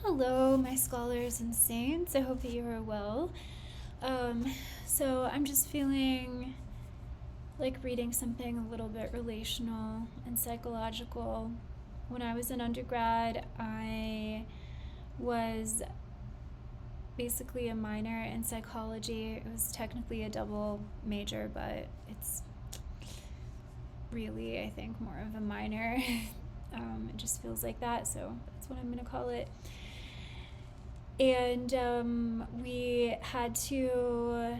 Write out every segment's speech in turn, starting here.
Hello, my scholars and saints. I hope that you are well. Um, so I'm just feeling like reading something a little bit relational and psychological. When I was an undergrad, I was basically a minor in psychology. It was technically a double major, but it's really, I think, more of a minor. It just feels like that, so that's what I'm going to call it. And we had to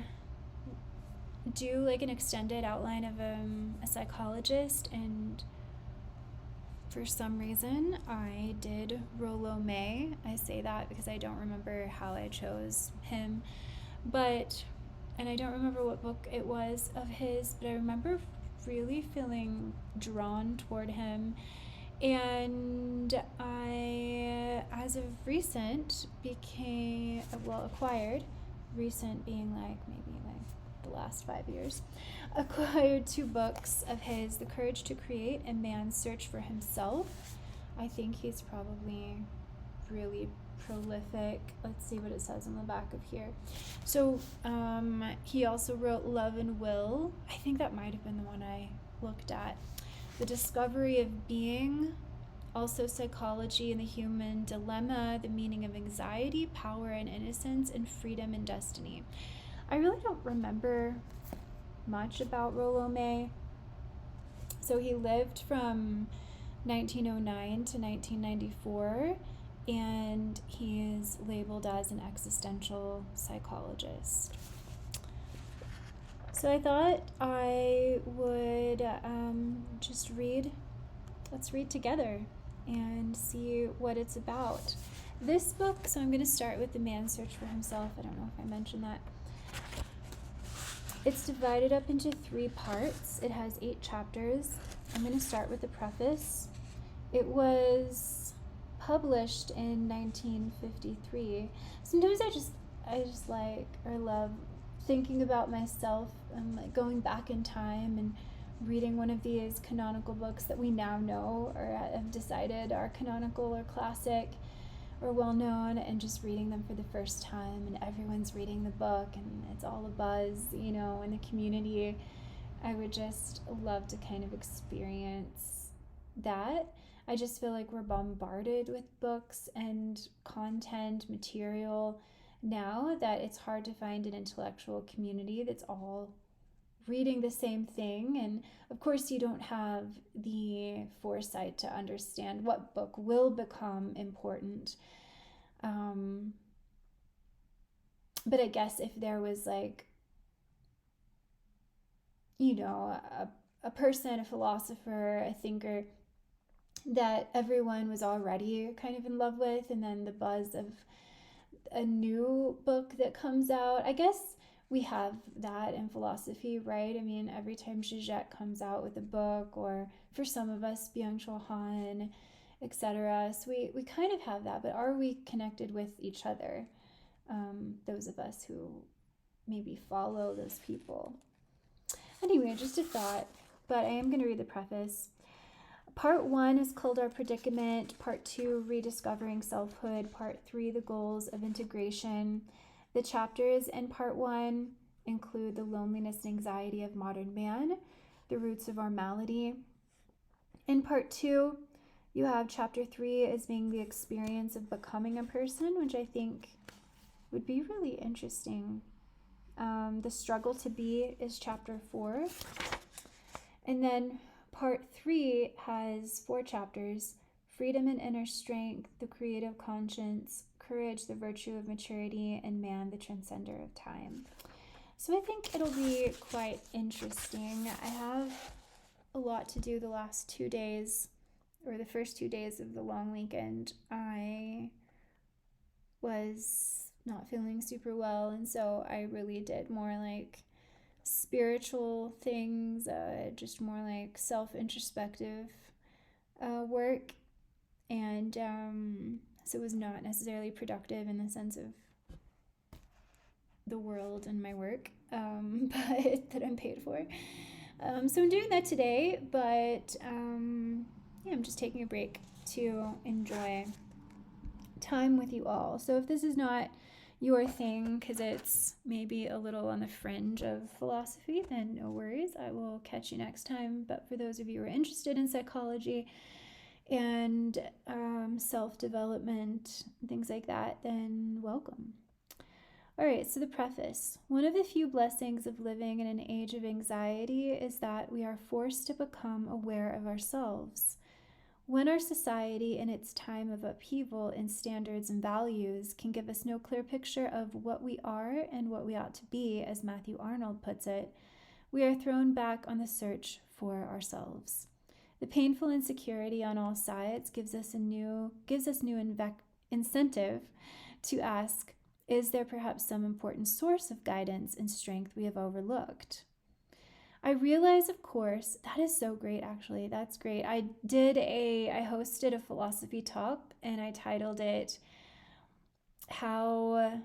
do like an extended outline of a psychologist, and for some reason I did Rollo May. I say that because I don't remember how I chose him, and I don't remember what book it was of his, but I remember really feeling drawn toward him. And I, as of recent, acquired, recent being like maybe like the last 5 years, acquired 2 books of his, The Courage to Create and Man's Search for Himself. I think he's probably really prolific. Let's see what it says on the back of here. So he also wrote Love and Will. I think that might have been the one I looked at. The Discovery of Being, also Psychology and the Human Dilemma, The Meaning of Anxiety, Power and Innocence, and Freedom and Destiny. I really don't remember much about Rollo May. So he lived from 1909 to 1994, and he is labeled as an existential psychologist. So I thought I would let's read together and see what it's about. This book, so I'm going to start with The Man's Search for Himself. I don't know if I mentioned that. It's divided up into 3 parts. It has 8 chapters. I'm going to start with the preface. It was published in 1953. Sometimes I just like or love thinking about myself and like going back in time and reading one of these canonical books that we now know or have decided are canonical or classic or well known, and just reading them for the first time, and everyone's reading the book and it's all a buzz, in the community. I would just love to kind of experience that. I just feel like we're bombarded with books and content material now that it's hard to find an intellectual community that's all reading the same thing. And of course you don't have the foresight to understand what book will become important. But I guess if there was like, a person, a philosopher, a thinker that everyone was already kind of in love with, and then the buzz of a new book that comes out, I guess we have that in philosophy, right? I mean, every time Zizek comes out with a book, or for some of us, Byung-Chul Han, etc. So we kind of have that, but are we connected with each other? Those of us who maybe follow those people. Anyway, just a thought, but I am going to read the preface. Part 1 is called Our Predicament. Part 2, Rediscovering Selfhood. Part 3, The Goals of Integration. The chapters in Part 1 include the loneliness and anxiety of modern man, the roots of our malady. In Part 2, you have Chapter 3 as being the experience of becoming a person, which I think would be really interesting. The struggle to be is Chapter 4. And then Part 3 has 4 chapters: Freedom and Inner Strength, The Creative Conscience, Courage, the Virtue of Maturity, and Man, the Transcender of Time. So I think it'll be quite interesting. I have a lot to do the last 2 days, or the first 2 days of the long weekend. I was not feeling super well, and so I really did more like spiritual things, just more like self-introspective work, and so it was not necessarily productive in the sense of the world and my work, but that I'm paid for. So I'm doing that today, but I'm just taking a break to enjoy time with you all. So if this is not your thing, because it's maybe a little on the fringe of philosophy, then no worries. I will catch you next time. But for those of you who are interested in psychology and self-development, things like that, then welcome. All right, so the preface. One of the few blessings of living in an age of anxiety is that we are forced to become aware of ourselves. When our society, in its time of upheaval in standards and values, can give us no clear picture of what we are and what we ought to be, as Matthew Arnold puts it, we are thrown back on the search for ourselves. The painful insecurity on all sides gives us new incentive to ask, is there perhaps some important source of guidance and strength we have overlooked? I realize, of course, that is so great, actually. That's great. I hosted a philosophy talk, and I titled it, How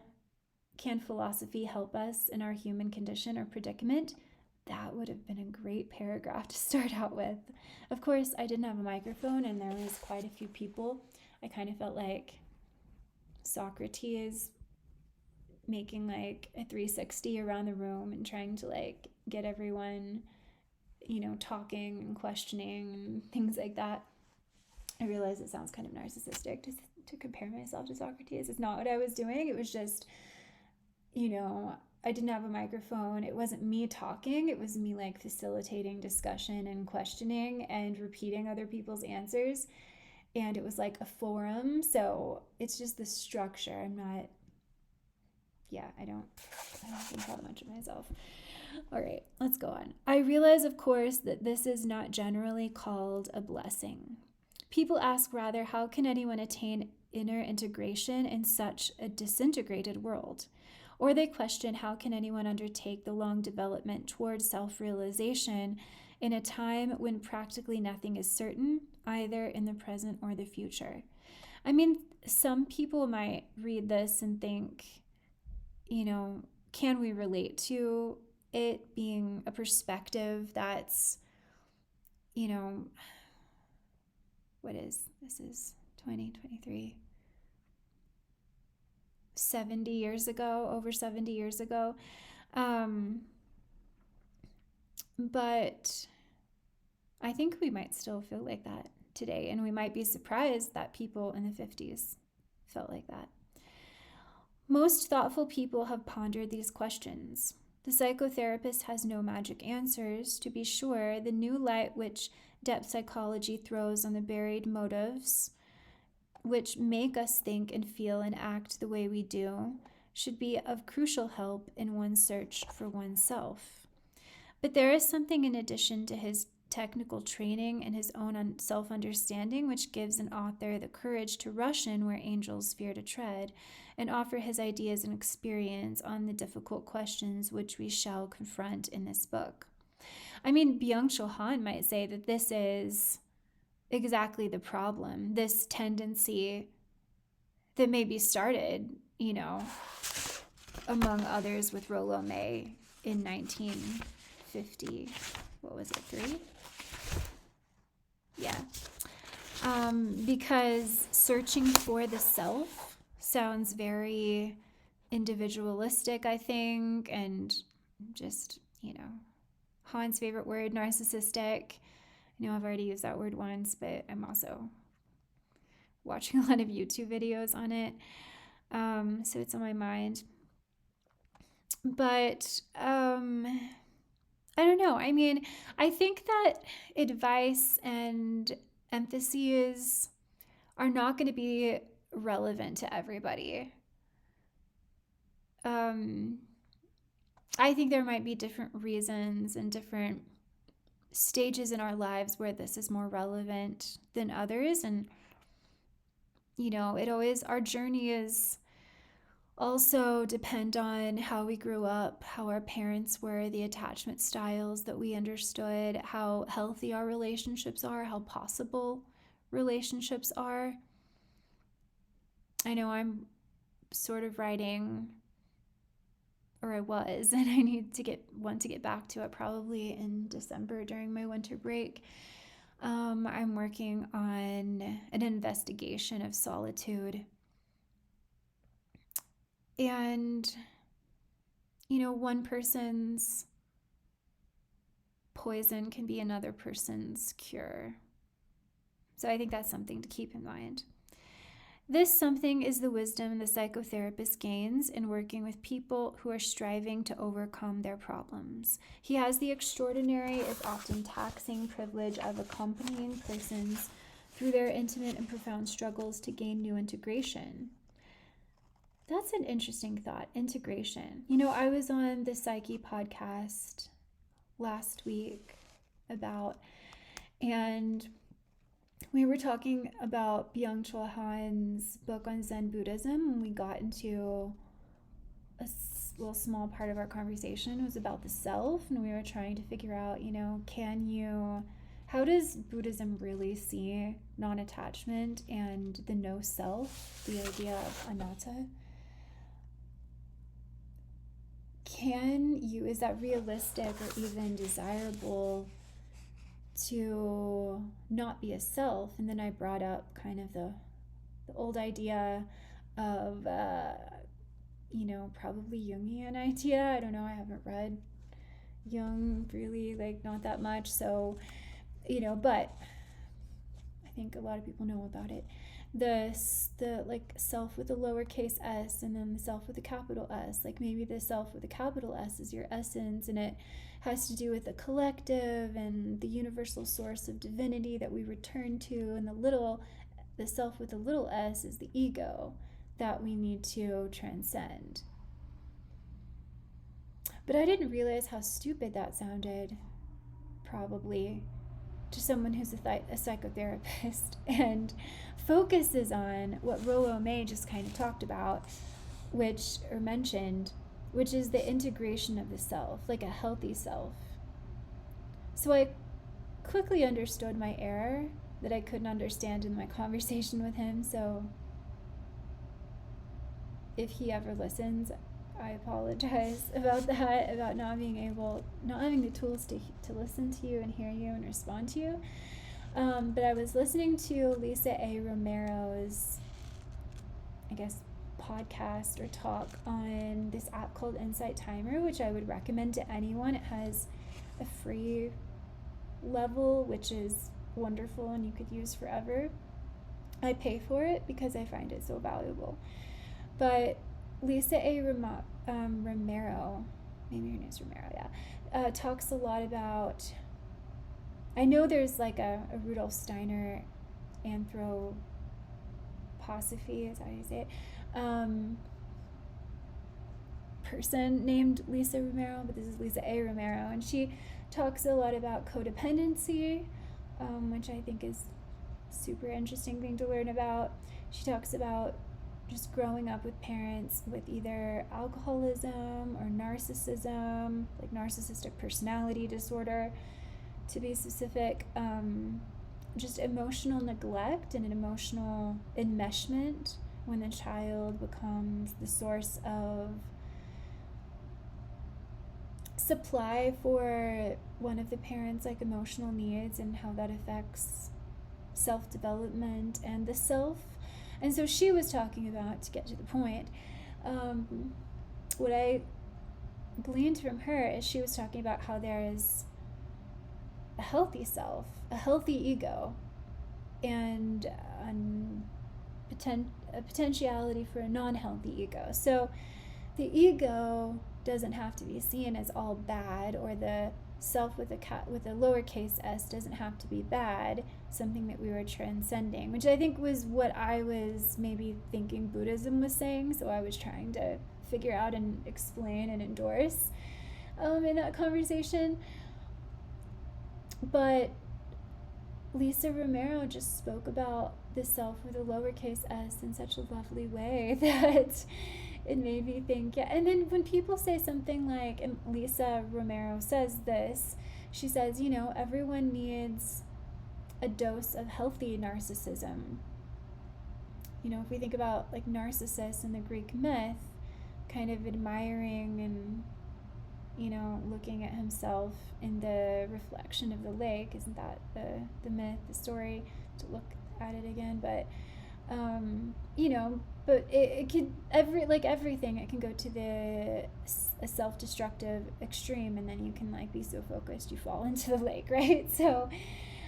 Can Philosophy Help Us in Our Human Condition or Predicament? That would have been a great paragraph to start out with. Of course, I didn't have a microphone, and there was quite a few people. I kind of felt like Socrates making like a 360 around the room and trying to like get everyone, talking and questioning and things like that. I realize it sounds kind of narcissistic to compare myself to Socrates. It's not what I was doing. It was just, I didn't have a microphone. It wasn't me talking. It was me like facilitating discussion and questioning and repeating other people's answers. And it was like a forum. So it's just the structure. I don't think that much of myself. All right, let's go on. I realize, of course, that this is not generally called a blessing. People ask rather, how can anyone attain inner integration in such a disintegrated world? Or they question, how can anyone undertake the long development towards self-realization in a time when practically nothing is certain, either in the present or the future? I mean, some people might read this and think, can we relate to it being a perspective that's, this is 2023, 70 years ago, over 70 years ago. But I think we might still feel like that today, and we might be surprised that people in the 50s felt like that. Most thoughtful people have pondered these questions. The psychotherapist has no magic answers. To be sure, the new light which depth psychology throws on the buried motives which make us think and feel and act the way we do should be of crucial help in one's search for oneself. But there is something in addition to his technical training and his own self-understanding which gives an author the courage to rush in where angels fear to tread and offer his ideas and experience on the difficult questions which we shall confront in this book. I mean, Byung-Chul Han might say that this is exactly the problem, this tendency that maybe started, among others with Rollo May in 1950. What was it, 3? Yeah. Because searching for the self sounds very individualistic, I think, and just, Han's favorite word, narcissistic. I know I've already used that word once, but I'm also watching a lot of YouTube videos on it, so it's on my mind. But I don't know. I mean, I think that advice and emphases are not going to be relevant to everybody. I think there might be different reasons and different stages in our lives where this is more relevant than others. And, our journey is also depend on how we grew up, how our parents were, the attachment styles that we understood, how healthy our relationships are, how possible relationships are. I know I'm sort of writing, or I was, and I want to get back to it probably in December during my winter break. I'm working on an investigation of solitude And, one person's poison can be another person's cure. So I think that's something to keep in mind. This something is the wisdom the psychotherapist gains in working with people who are striving to overcome their problems. He has the extraordinary, if often taxing, privilege of accompanying persons through their intimate and profound struggles to gain new integration. That's an interesting thought, integration. I was on the Psyche podcast last week and we were talking about Byung-Chul Han's book on Zen Buddhism, and we got into a little small part of our conversation was about the self, and we were trying to figure out, how does Buddhism really see non-attachment and the no self, the idea of anatta? Is that realistic or even desirable to not be a self? And then I brought up kind of the old idea of, probably Jungian idea. I don't know, I haven't read Jung really, not that much. So, but I think a lot of people know about it. The self with a lowercase s and then the self with a capital S. Maybe the self with a capital S is your essence, and it has to do with the collective and the universal source of divinity that we return to, and the self with a little s is the ego that we need to transcend. But I didn't realize how stupid that sounded, probably, to someone who's a psychotherapist and focuses on what Rollo May just kind of talked about, mentioned, which is the integration of the self, like a healthy self. So I quickly understood my error that I couldn't understand in my conversation with him. So if he ever listens, I apologize about that, about not having the tools to listen to you and hear you and respond to you. But I was listening to Lisa A. Romero's, podcast or talk on this app called Insight Timer, which I would recommend to anyone. It has a free level, which is wonderful and you could use forever. I pay for it because I find it so valuable. But Lisa A. Romero, maybe her name's Romero, yeah, talks a lot about, I know there's a Rudolf Steiner anthroposophy, is how you say it, person named Lisa Romero, but this is Lisa A. Romero, and she talks a lot about codependency, which I think is a super interesting thing to learn about. She talks about just growing up with parents with either alcoholism or narcissism, narcissistic personality disorder, to be specific, just emotional neglect and an emotional enmeshment when the child becomes the source of supply for one of the parents' emotional needs, and how that affects self-development and the self. And so she was talking about, to get to the point, what I gleaned from her is she was talking about how there is a healthy self, a healthy ego, and a potentiality for a non-healthy ego. So the ego doesn't have to be seen as all bad, or the self with a lowercase s doesn't have to be bad, something that we were transcending, which I think was what I was maybe thinking Buddhism was saying. So I was trying to figure out and explain and endorse in that conversation. But Lisa Romero just spoke about the self with a lowercase s in such a lovely way that it made me think, yeah. And then when people say something like, and Lisa Romero says this, she says, everyone needs a dose of healthy narcissism. If we think about Narcissus in the Greek myth, kind of admiring and, looking at himself in the reflection of the lake, isn't that the myth, the story, to look at it again, but, but it could everything, it can go to a self-destructive extreme, and then you can like be so focused you fall into the lake, right? So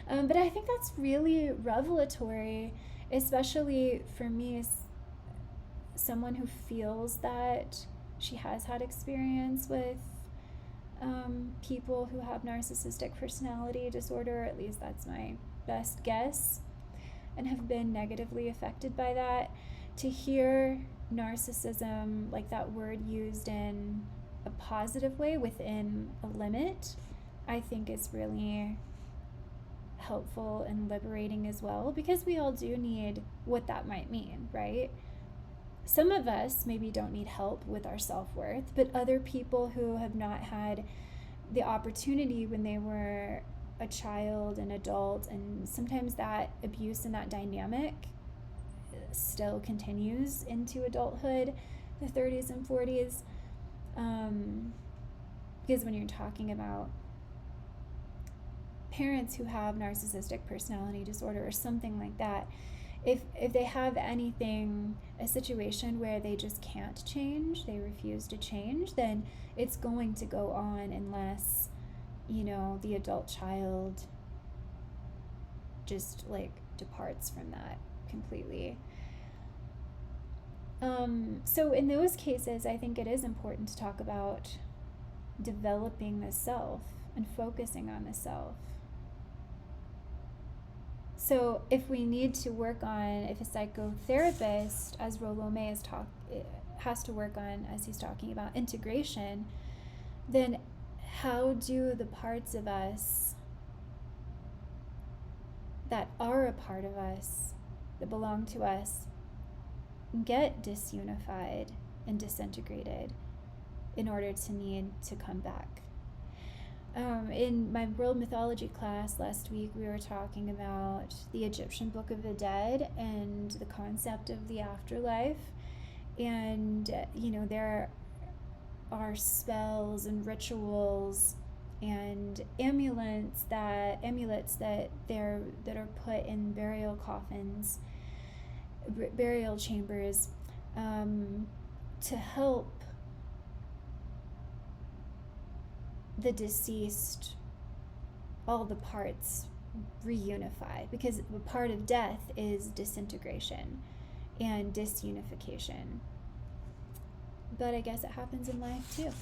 but I think that's really revelatory, especially for me as someone who feels that she has had experience with people who have narcissistic personality disorder, at least that's my best guess, and have been negatively affected by that. To hear narcissism, like that word used in a positive way within a limit, I think is really helpful and liberating as well, because we all do need what that might mean, right? Some of us maybe don't need help with our self-worth, but other people who have not had the opportunity when they were a child, an adult, and sometimes that abuse and that dynamic still continues into adulthood, the 30s and 40s. Because when you're talking about parents who have narcissistic personality disorder or something like that, if they have anything, a situation where they just can't change, they refuse to change, then it's going to go on unless, the adult child just like departs from that completely. So in those cases, I think it is important to talk about developing the self and focusing on the self. So if we need to work on, if a psychotherapist, as Rollo May has to work on, as he's talking about integration, then how do the parts of us that are a part of us, that belong to us, get disunified and disintegrated in order to need to come back? In my world mythology class last week, we were talking about the Egyptian Book of the Dead and the concept of the afterlife. And, there are spells and rituals and amulets that are put in burial coffins, burial chambers, to help the deceased, all the parts reunify, because a part of death is disintegration and disunification. But I guess it happens in life too.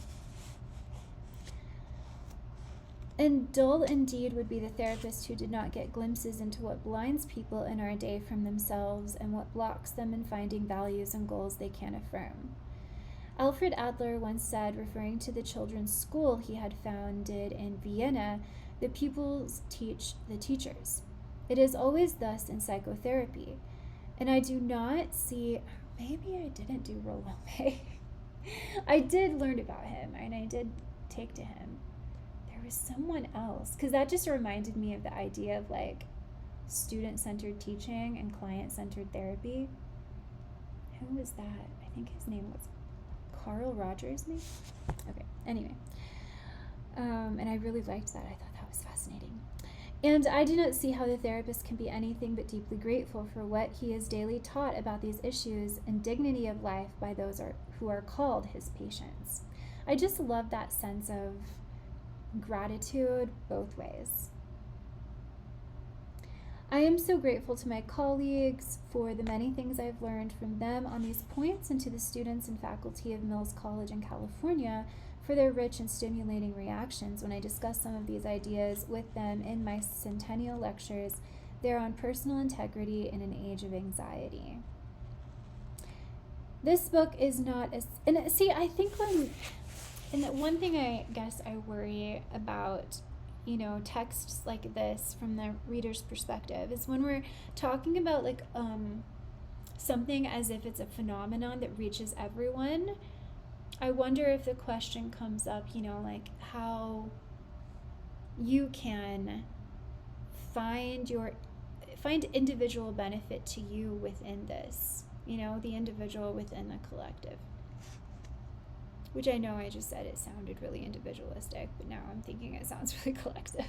And dull indeed would be the therapist who did not get glimpses into what blinds people in our day from themselves and what blocks them in finding values and goals they can't affirm. Alfred Adler once said, referring to the children's school he had founded in Vienna, the pupils teach the teachers. It is always thus in psychotherapy. And I do not see, maybe I didn't do Rollo May. I did learn about him, and I did take to him. There was someone else, because that just reminded me of the idea of like student-centered teaching and client-centered therapy. Who was that? I think his name was Carl Rogers, maybe? Okay, anyway. And I really liked that. I thought that was fascinating. And I do not see how the therapist can be anything but deeply grateful for what he is daily taught about these issues and dignity of life by those who are called his patients. I just love that sense of gratitude both ways. I am so grateful to my colleagues for the many things I've learned from them on these points, and to the students and faculty of Mills College in California for their rich and stimulating reactions when I discuss some of these ideas with them in my centennial lectures there on personal integrity in an age of anxiety. This book is not as, and see, I think and the one thing I guess I worry about, texts like this from the reader's perspective is when we're talking about like something as if it's a phenomenon that reaches everyone. I wonder if the question comes up, like how you can find individual benefit to you within this, the individual within the collective. Which I know I just said it sounded really individualistic, but now I'm thinking it sounds really collective.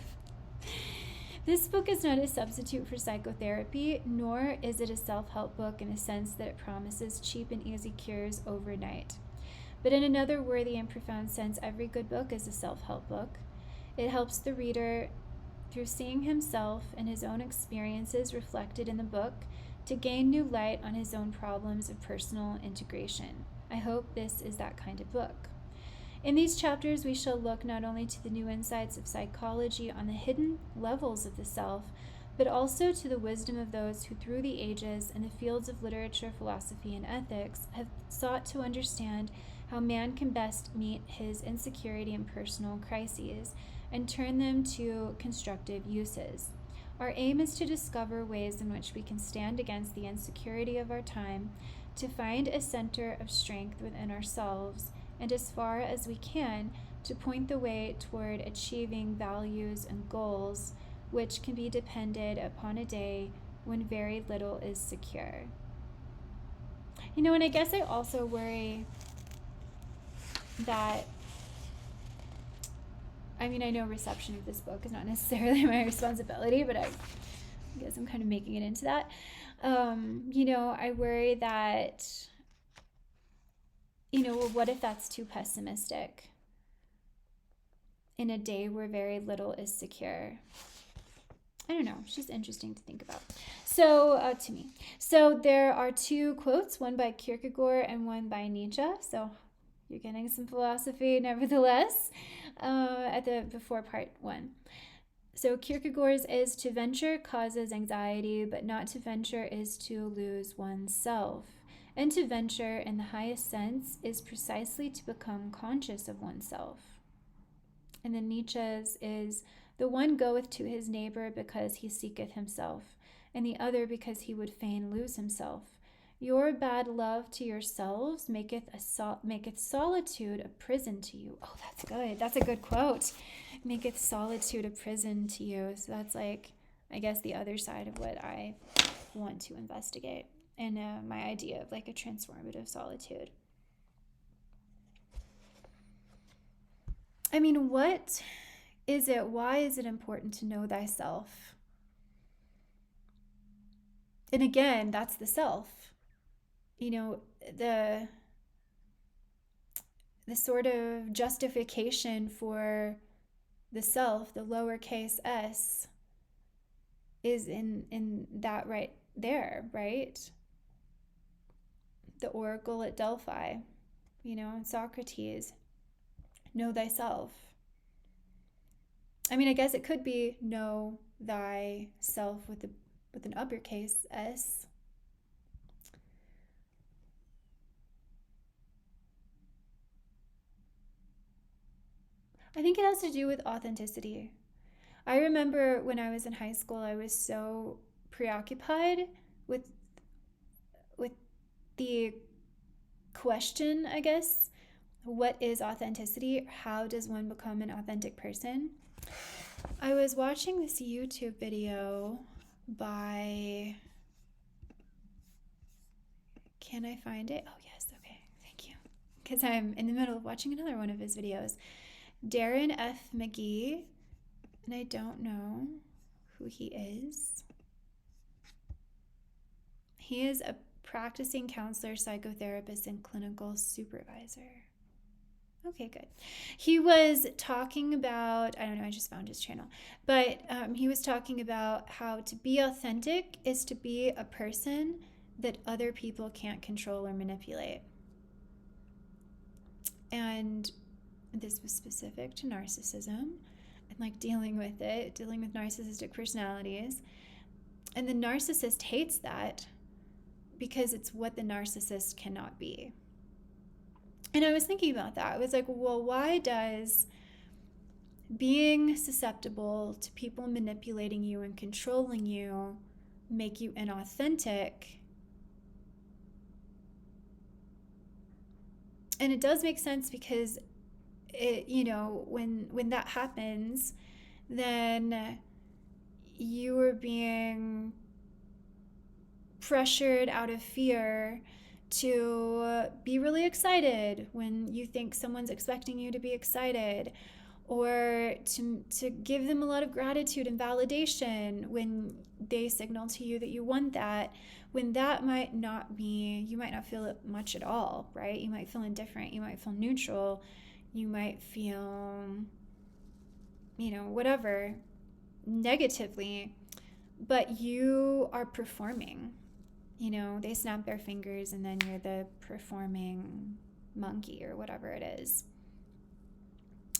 This book is not a substitute for psychotherapy, nor is it a self-help book in a sense that it promises cheap and easy cures overnight. But in another worthy and profound sense, every good book is a self-help book. It helps the reader, through seeing himself and his own experiences reflected in the book, to gain new light on his own problems of personal integration. I hope this is that kind of book. In these chapters, we shall look not only to the new insights of psychology on the hidden levels of the self, but also to the wisdom of those who through the ages in the fields of literature, philosophy, and ethics have sought to understand how man can best meet his insecurity and personal crises and turn them to constructive uses. Our aim is to discover ways in which we can stand against the insecurity of our time, to find a center of strength within ourselves, and as far as we can, to point the way toward achieving values and goals which can be depended upon a day when very little is secure. And I guess I also worry that, I know reception of this book is not necessarily my responsibility, but I guess I'm kind of making it into that. I worry that, what if that's too pessimistic in a day where very little is secure? I don't know. It's just interesting to think about. So, to me. So there are two quotes, one by Kierkegaard and one by Nietzsche. So you're getting some philosophy nevertheless before part one. So Kierkegaard's is, to venture causes anxiety, but not to venture is to lose oneself. And to venture in the highest sense is precisely to become conscious of oneself. And then Nietzsche's is, the one goeth to his neighbor because he seeketh himself, and the other because he would fain lose himself. Your bad love to yourselves maketh solitude a prison to you. Oh, that's good. That's a good quote. Maketh solitude a prison to you. So that's I guess the other side of what I want to investigate, and my idea of a transformative solitude. What is it? Why is it important to know thyself? And again, that's the self. The sort of justification for the self, the lowercase s, is in that right there, right? The oracle at Delphi, Socrates, know thyself. I guess it could be know thyself with an uppercase S. I think it has to do with authenticity. I remember when I was in high school, I was so preoccupied with the question, I guess, what is authenticity? How does one become an authentic person? I was watching this YouTube video by, can I find it? Oh yes, okay, thank you. Because I'm in the middle of watching another one of his videos. Darren F. McGee, and I don't know who he is. He is a practicing counselor, psychotherapist, and clinical supervisor. Okay, good. He was talking about, I don't know, I just found his channel, but he was talking about how to be authentic is to be a person that other people can't control or manipulate. And this was specific to narcissism and dealing with narcissistic personalities. And the narcissist hates that because it's what the narcissist cannot be. And I was thinking about that. I was well, why does being susceptible to people manipulating you and controlling you make you inauthentic? And it does make sense because when that happens, then you are being pressured out of fear to be really excited when you think someone's expecting you to be excited, or to give them a lot of gratitude and validation when they signal to you that you want that, when that might not be, you might not feel it much at all, right? You might feel indifferent, you might feel neutral, you might feel, whatever, negatively, but you are performing. They snap their fingers and then you're the performing monkey or whatever it is.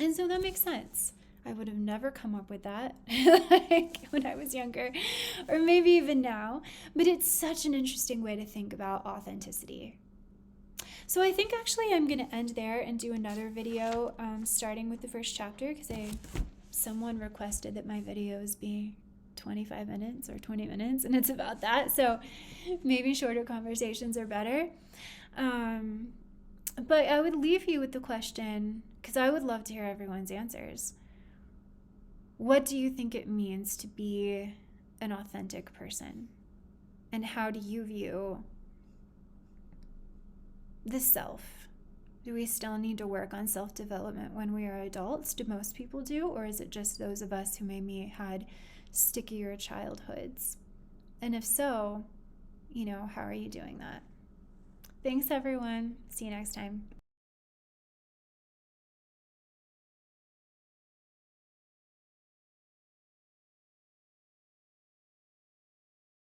And so that makes sense. I would have never come up with that when I was younger, or maybe even now. But it's such an interesting way to think about authenticity. So I think actually I'm going to end there and do another video starting with the first chapter, because someone requested that my videos be 25 minutes or 20 minutes, and it's about that. So maybe shorter conversations are better. But I would leave you with the question, because I would love to hear everyone's answers. What do you think it means to be an authentic person? And how do you view the self? Do we still need to work on self-development when we are adults? Do most people do? Or is it just those of us who maybe had stickier childhoods? And if so, how are you doing that? Thanks, everyone. See you next time.